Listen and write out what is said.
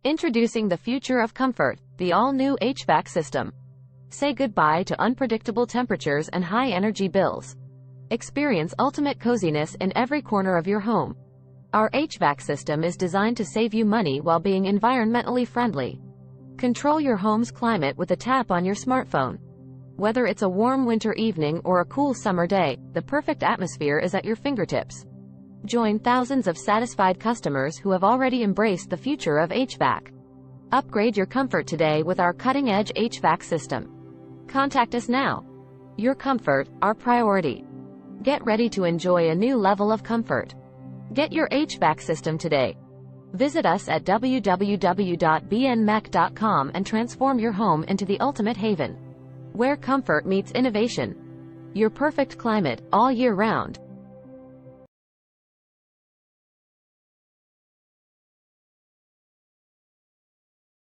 Introducing the future of comfort, the all-new HVAC system. Say goodbye to unpredictable temperatures and high energy bills. Experience ultimate coziness in every corner of your home. Our HVAC system is designed to save you money while being environmentally friendly. Control your home's climate with a tap on your smartphone. Whether it's a warm winter evening or a cool summer day, the perfect atmosphere is at your fingertips. Join thousands of satisfied customers who have already embraced the future of HVAC. Upgrade your comfort today with our cutting-edge HVAC system. Contact us now. Your comfort, our priority. Get ready to enjoy a new level of comfort. Get your HVAC system today. Visit us at www.bnmec.com and transform your home into the ultimate haven, where comfort meets innovation. Your perfect climate, all year round.